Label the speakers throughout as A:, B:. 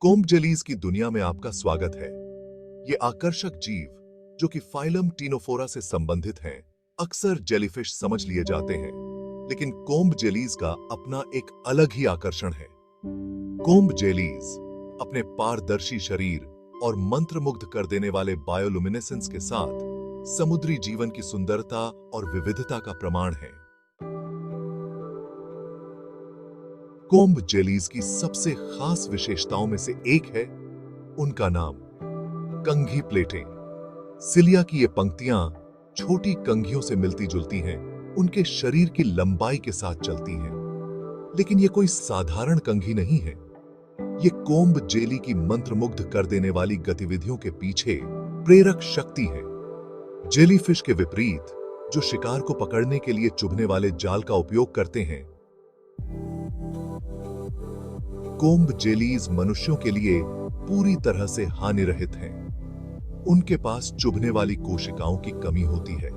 A: Comb jellies की दुनिया में आपका स्वागत है। ये आकर्षक जीव, जो कि फाइलम टीनोफोरा से संबंधित हैं, अक्सर जेलीफिश समझ लिए जाते हैं, लेकिन कोम्ब जेलीज का अपना एक अलग ही आकर्षण है। कोम्ब जेलीज अपने पारदर्शी शरीर और मंत्रमुग्ध कर देने वाले बायोलुमिनेसेंस के साथ समुद्री जीवन की सुंदरता और विविधता का प्रमाण है। कोम्ब जेलीज की सबसे खास विशेषताओं में से एक है उनका नाम, कंघी प्लेटें। सिलिया की ये पंक्तियां छोटी कंघियों से मिलती जुलती हैं, उनके शरीर की लंबाई के साथ चलती हैं। लेकिन ये कोई साधारण कंघी नहीं है। ये कोम्ब जेली की मंत्रमुग्ध कर देने वाली गतिविधियों के पीछे प्रेरक शक्ति है। जेलीफिश के विपरीत, जो शिकार को पकड़ने के लिए चुभने वाले जाल का उपयोग करते हैं, कोम्ब जेलीज मनुष्यों के लिए पूरी तरह से हानिरहित हैं। उनके पास चुभने वाली कोशिकाओं की कमी होती है,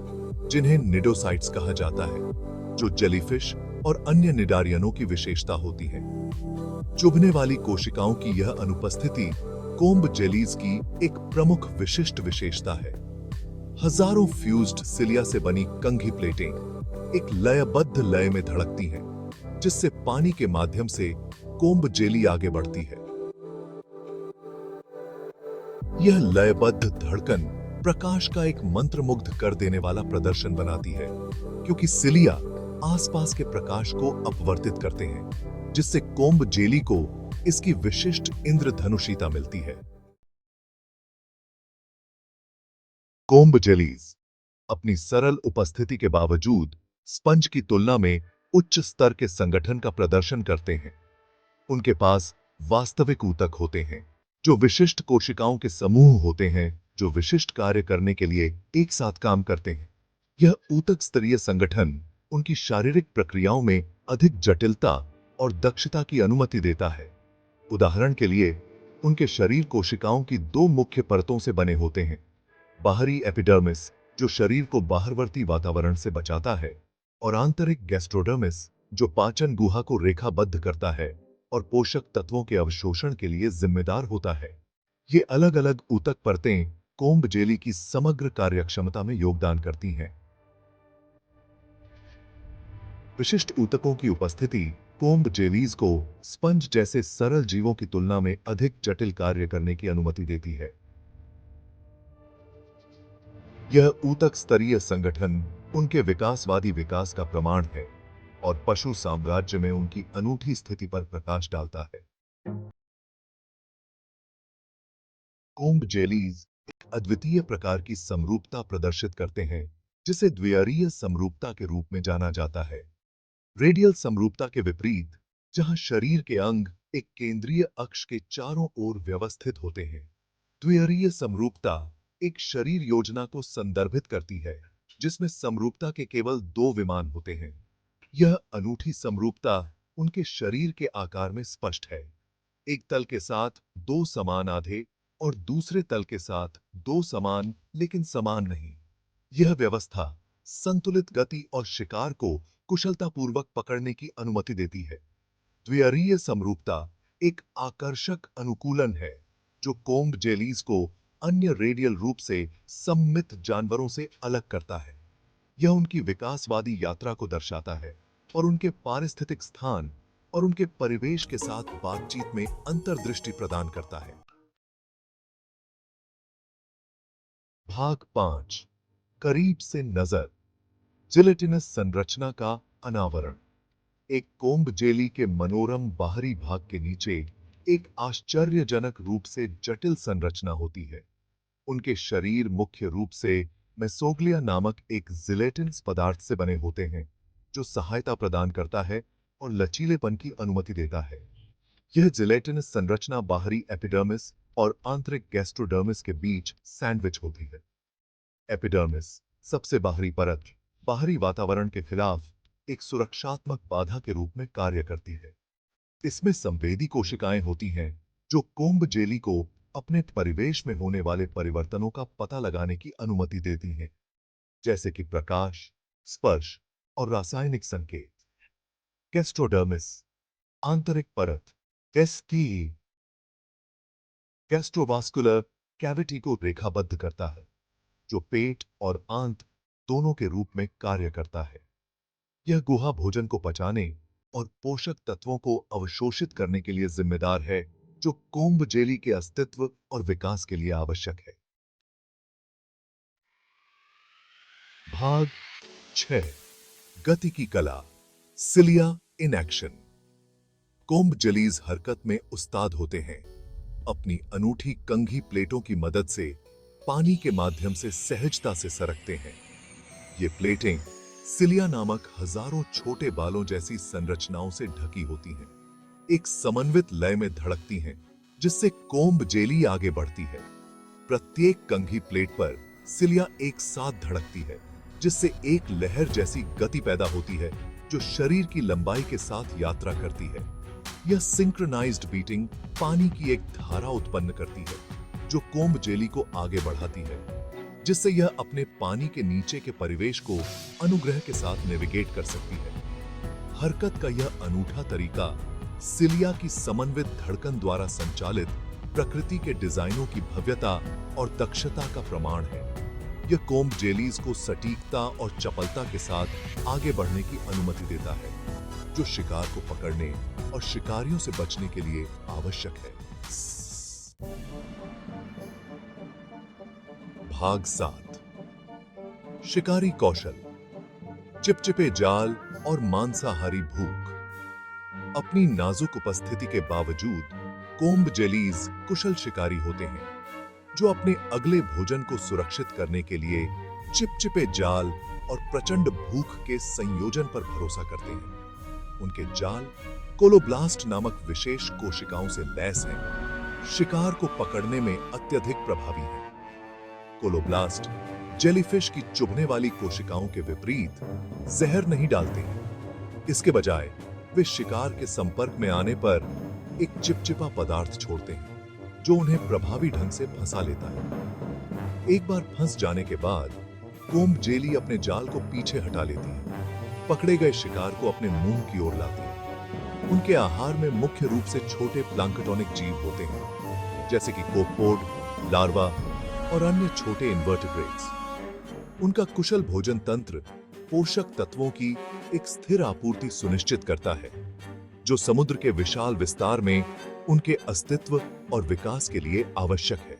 A: जिन्हें निडोसाइट्स कहा जाता है, जो जेलीफिश और अन्य निडारियनों की विशेषता होती है। चुभने वाली कोशिकाओं की यह अनुपस्थिति कोम्ब जेलीज की एक प्रमुख विशिष्ट विशेषता है। हजारों फ्यूज्ड सिलिया से बनी कंघी प्लेटें एक लयबद्ध लय में धड़कती हैं, जिससे पानी के माध्यम से कोम्ब जेली आगे बढ़ती है। यह लयबद्ध धड़कन प्रकाश का एक मंत्रमुग्ध कर देने वाला प्रदर्शन बनाती है, क्योंकि सिलिया आसपास के प्रकाश को अपवर्तित करते हैं, जिससे कोम्ब जेली को इसकी विशिष्ट इंद्रधनुषीता मिलती है। कोम्ब जेलीज अपनी सरल उपस्थिति के बावजूद स्पंज की तुलना में उच्च स्तर के संगठन का प्रदर्शन करते हैं। उनके पास वास्तविक ऊतक होते हैं, जो विशिष्ट कोशिकाओं के समूह होते हैं, जो विशिष्ट कार्य करने के लिए एक साथ काम करते हैं। यह ऊतक स्तरीय संगठन उनकी शारीरिक प्रक्रियाओं में अधिक जटिलता और दक्षता की अनुमति देता है। उदाहरण के लिए, उनके शरीर कोशिकाओं की दो मुख्य परतों से बने होते हैं। बाहरी एपिडर्मिस, जो शरीर को बाहरवर्ती वातावरण से बचाता है, और आंतरिक गैस्ट्रोडर्मिस, जो पाचन गुहा को रेखाबद्ध करता है और पोषक तत्वों के अवशोषण के लिए जिम्मेदार होता है। ये अलग-अलग ऊतक परतें कोम्ब जेली की समग्र कार्यक्षमता में योगदान करती हैं। विशिष्ट ऊतकों की उपस्थिति कोम्ब जेलीज को स्पंज जैसे सरल जीवों की तुलना में अधिक जटिल कार्य करने की अनुमति देती है। यह ऊतक स्तरीय संगठन उनके विकासवादी विकास का प्रमाण है और पशु साम्राज्य में उनकी अनूठी स्थिति पर प्रकाश डालता है। कोम्ब जेलीज एक अद्वितीय प्रकार की समरूपता प्रदर्शित करते हैं, जिसे द्विअरीय समरूपता के रूप में जाना जाता है। रेडियल समरूपता के विपरीत, जहां शरीर के अंग एक केंद्रीय अक्ष के चारों ओर व्यवस्थित होते हैं, द्विअरीय समरूपता एक शरीर योजना को संदर्भित करती है, जिसमें समरूपता के केवल दो विमान होते हैं। यह अनूठी समरूपता उनके शरीर के आकार में स्पष्ट है। एक तल के साथ दो समान आधे और दूसरे तल के साथ दो समान लेकिन समान नहीं। यह व्यवस्था संतुलित गति और शिकार को कुशलतापूर्वक पकड़ने की अनुमति देती है। द्विअरीय समरूपता एक आकर्षक अनुकूलन है, जो कोम्ब जेलीज को अन्य रेडियल रूप से सममित जानवरों से अलग करता है। यह उनकी विकासवादी यात्रा को दर्शाता है और उनके पारिस्थितिक स्थान और उनके परिवेश के साथ बातचीत में अंतर्दृष्टि प्रदान करता है। भाग 5, करीब से नजर। जिलेटिनस संरचना का अनावरण। एक कोम्ब जेली के मनोरम बाहरी भाग के नीचे एक आश्चर्यजनक रूप से जटिल संरचना होती है। उनके शरीर मुख्य रूप से मेसोग्लिया नामक एक जिलेटिनस पदार्थ से बने होते हैं, जो सहायता प्रदान करता है और लचीलेपन की अनुमति देता है। यह जिलेटिनस संरचना बाहरी एपिडर्मिस और आंतरिक गैस्ट्रोडर्मिस के बीच सैंडविच होती है। एपिडर्मिस, सबसे बाहरी परत, बाहरी वातावरण के खिलाफ एक सुरक्षात्मक बाधा के रूप में कार्य करती है। इसमें संवेदी कोशिकाएं होती हैं, जो कोम्ब जेली को अपने परिवेश में होने वाले परिवर्तनों का पता लगाने की अनुमति देती हैं, जैसे कि प्रकाश, स्पर्श और रासायनिक संकेत। गैस्ट्रोडर्मिस, आंतरिक परत, एसटी गैस्ट्रोवास्कुलर कैविटी को रेखाबद्ध करता है, जो पेट और आंत दोनों के रूप में कार्य करता है। यह गुहा भोजन को पचाने और पोषक तत्वों को अवशोषित करने के लिए जिम्मेदार है, जो कोम्ब जेली के अस्तित्व और विकास के लिए आवश्यक है। भाग 6 गति की कला, cilia in action. Comb jellies हरकत में उस्ताद होते हैं। अपनी अनूठी कंघी प्लेटों की मदद से पानी के माध्यम से सहजता से सरकते हैं। ये प्लेटें सिलिया नामक हजारों छोटे बालों जैसी संरचनाओं से ढकी होती हैं। एक समन्वित लय में धड़कती हैं, जिससे कोम्ब जेली आगे बढ़ती है। प्रत्येक कंघी प्लेट पर सिलिया एक साथ धड़कती है, जिससे एक लहर जैसी गति पैदा होती है, जो शरीर की लंबाई के साथ यात्रा करती है। यह सिंक्रोनाइज्ड बीटिंग पानी की एक धारा उत्पन्न करती है, जो कोम्ब जेली को आगे बढ़ाती है, जिससे यह अपने पानी के नीचे के परिवेश को अनुग्रह के साथ नेविगेट कर सकती है। हरकत का यह अनूठा तरीका सिलिया की समन्वित धड़कन द्वारा संचालित प्रकृति के डिजाइनों की भव्यता और दक्षता का प्रमाण है। यह कोम्ब जेलीज को सटीकता और चपलता के साथ आगे बढ़ने की अनुमति देता है, जो शिकार को पकड़ने और शिकारियों से बचने के लिए आवश्यक है। भाग 7 शिकारी कौशल, चिपचिपे जाल और मांसाहारी भूख। अपनी नाजुक उपस्थिति के बावजूद कोम्ब जेलीज कुशल शिकारी होते हैं, जो अपने अगले भोजन को सुरक्षित करने के लिए चिपचिपे जाल और प्रचंड भूख के संयोजन पर भरोसा करते हैं। उनके जाल कोलोब्लास्ट नामक विशेष कोशिकाओं से लैस हैं, शिकार को पकड़ने में अत्यधिक प्रभावी हैं। कोलोब्लास्ट जेलीफिश की चुभने वाली कोशिकाओं के विपरीत जहर नहीं डालते हैं। इसके बजाय वे शिकार के संपर्क में आने पर एक चिपचिपा पदार्थ छोड़ते हैं, जो उन्हें प्रभावी ढंग से फंसा लेता है। एक बार फंस जाने के बाद कोम्ब जेली अपने जाल को पीछे हटा लेती है, पकड़े गए शिकार को अपने मुंह की ओर लाती है। उनके आहार में मुख्य रूप से छोटे प्लांक्टोनिक जीव होते हैं, जैसे कि कोपपोड, लार्वा और अन्य छोटे इन्वर्टिब्रेट्स। उनका कुशल भोजन तंत्र पोषक तत्वों की एक स्थिर आपूर्ति सुनिश्चित करता है, जो समुद्र के विशाल विस्तार में उनके अस्तित्व और विकास के लिए आवश्यक है।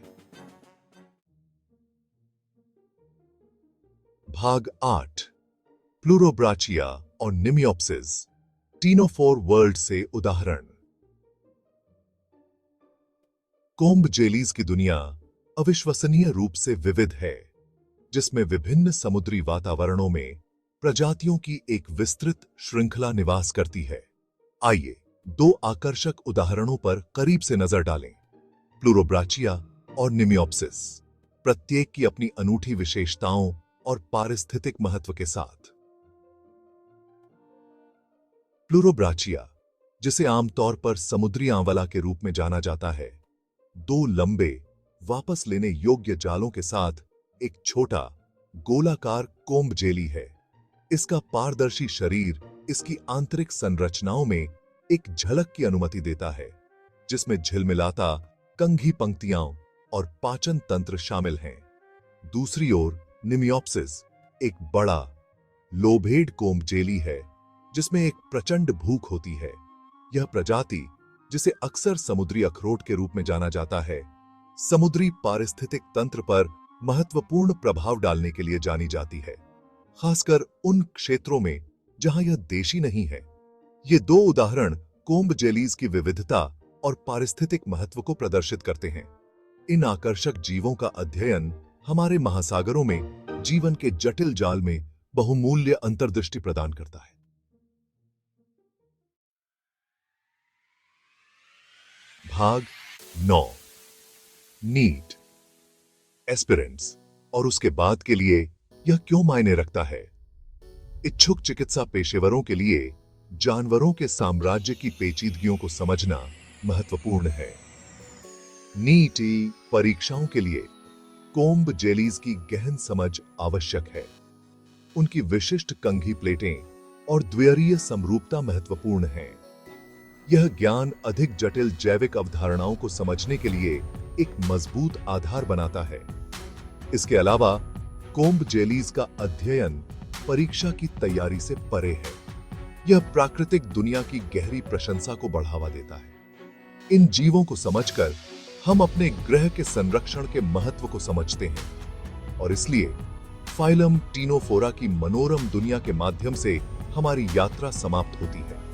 A: भाग 8 प्लूरोब्राचिया और निमियोप्सिस, टीनोफोर वर्ल्ड से उदाहरण। कोम्ब जेलीज की दुनिया अविश्वसनीय रूप से विविध है, जिसमें विभिन्न समुद्री वातावरणों में प्रजातियों की एक विस्तृत श्रृंखला निवास करती है। आइए दो आकर्षक उदाहरणों पर करीब से नजर डालें, प्लूरोब्राचिया और निमियोप्सिस, प्रत्येक की अपनी अनूठी विशेषताओं और पारिस्थितिक महत्व के साथ। प्लूरोब्राचिया, जिसे आमतौर पर समुद्री आंवला के रूप में जाना जाता है, दो लंबे वापस लेने योग्य जालों के साथ एक छोटा गोलाकार कोम्ब जेली है। इसका पारदर्शी शरीर इसकी आंतरिक संरचनाओं में एक झलक की अनुमति देता है, जिसमें झिलमिलाता कंघी पंक्तियां और पाचन तंत्र शामिल हैं। दूसरी ओर निमियोप्सिस एक बड़ा लोभेड कोम्ब जेली है, जिसमें एक प्रचंड भूख होती है। यह प्रजाति, जिसे अक्सर समुद्री अखरोट के रूप में जाना जाता है, समुद्री पारिस्थितिक तंत्र पर महत्वपूर्ण प्रभाव डालने के लिए जानी जाती है, खासकर उन क्षेत्रों में जहां यह देशी नहीं है। ये दो उदाहरण कोम्ब जेलीज की विविधता और पारिस्थितिक महत्व को प्रदर्शित करते हैं। इन आकर्षक जीवों का अध्ययन हमारे महासागरों में जीवन के जटिल जाल में बहुमूल्य अंतर्दृष्टि प्रदान करता है। भाग 9 नीट, एस्पिरेंट्स और उसके बाद के लिए यह क्यों मायने रखता है। इच्छुक चिकित्सा पेशेवरों के लिए जानवरों के साम्राज्य की पेचीदगियों को समझना महत्वपूर्ण है। नीटी परीक्षाओं के लिए कोम्ब जेलीज की गहन समझ आवश्यक है। उनकी विशिष्ट कंघी प्लेटें और द्विअरीय समरूपता महत्वपूर्ण है। यह ज्ञान अधिक जटिल जैविक अवधारणाओं को समझने के लिए एक मजबूत आधार बनाता है। इसके अलावा कोम्ब जेलीज का अध्ययन परीक्षा की तैयारी से परे है। यह प्राकृतिक दुनिया की गहरी प्रशंसा को बढ़ावा देता है। इन जीवों को समझकर हम अपने ग्रह के संरक्षण के महत्व को समझते हैं और इसलिए फाइलम टीनोफोरा की मनोरम दुनिया के माध्यम से हमारी यात्रा समाप्त होती है।